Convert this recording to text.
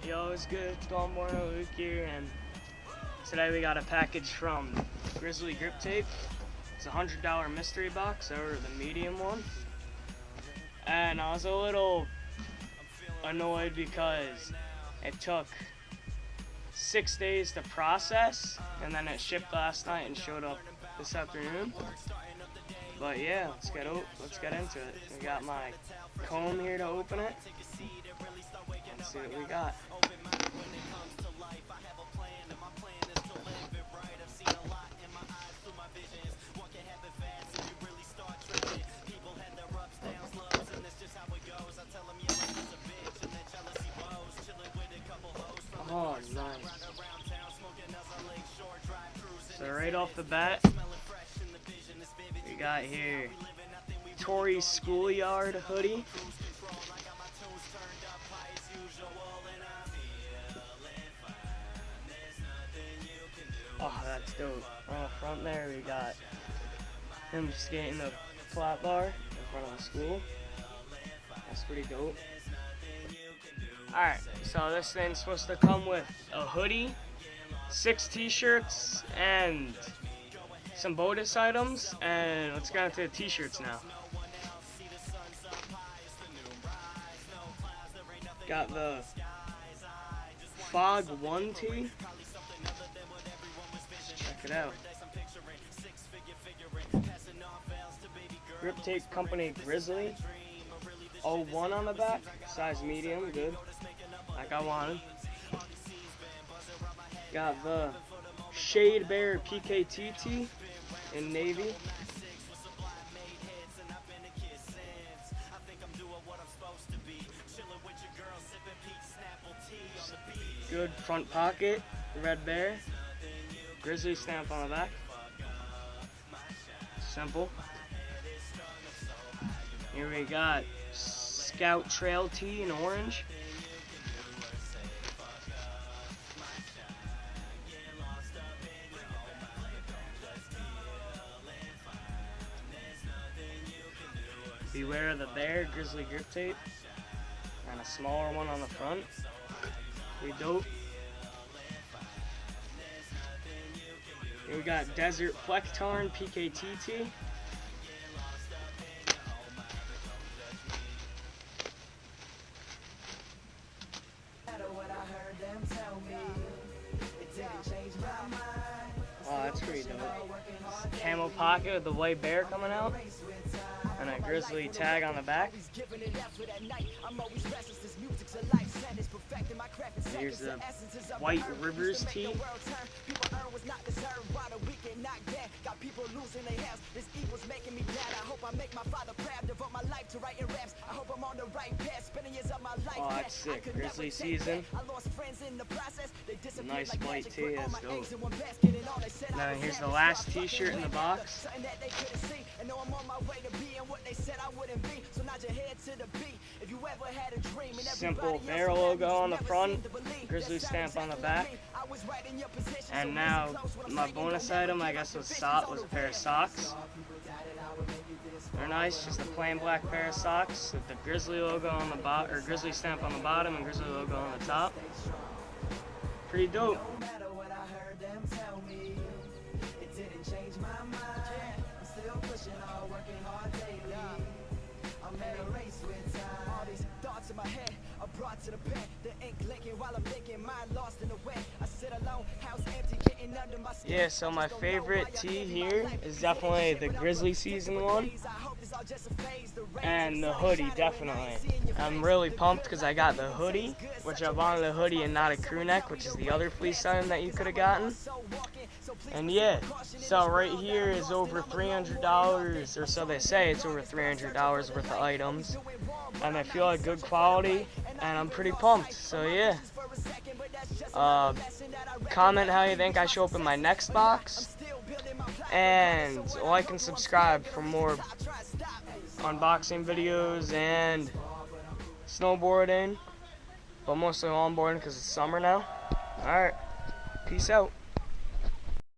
Yo, it's good. It's Don Morno, Luke here, and today we got a package from Grizzly Griptape. It's a $100 mystery box, or the medium one. And I was a little annoyed because it took 6 days to process, and then it shipped last night and showed up this afternoon. But yeah, let's get into it. We got my comb here to open it. Let's see what we got. Oh, nice. So right off the bat, we got here Tory's Schoolyard hoodie. Oh, that's dope. On the front there, we got him skating the flat bar in front of the school. That's pretty dope. Alright, so this thing's supposed to come with a hoodie, 6 t-shirts, and some bonus items. And let's get into the t-shirts now. Got the Fog 1 tee. Check it out. Griptape Company Grizzly. 01 on the back, size medium, good, like I wanted. Got the Shade Bear PKTT in navy. Good front pocket, red bear, Grizzly stamp on the back. Simple. Here we got Scout Trail tee in orange. Beware of the Bear, Grizzly Griptape. And a smaller one on the front. Pretty dope. Here we got Desert Flectarn PKTT. Oh, that's pretty dope. Camo pocket with the white bear coming out. And a Grizzly tag on the back. Here's the White Rivers tee. Oh, that's sick. Grizzly season. Nice white tee, that's dope. Now here's the last t-shirt in the box. Simple bear logo on the front, Grizzly stamp on the back. And now my bonus item, I guess, was a pair of socks. They're nice, just a plain black pair of socks with the Grizzly logo on the bottom, or Grizzly stamp on the bottom and Grizzly logo on the top. Pretty dope. Yeah, so my favorite tee here is definitely the Grizzly season one, and the hoodie, definitely. I'm really pumped because I got the hoodie, which I wanted a hoodie and not a crew neck, which is the other fleece item that you could have gotten. And yeah, so right here is over $300, or so they say. It's over $300 worth of items, and I feel like good quality, and I'm pretty pumped. So yeah, comment how you think I show up in my next box, and like and subscribe for more unboxing videos and snowboarding, but mostly longboarding because it's summer now. Alright, peace out.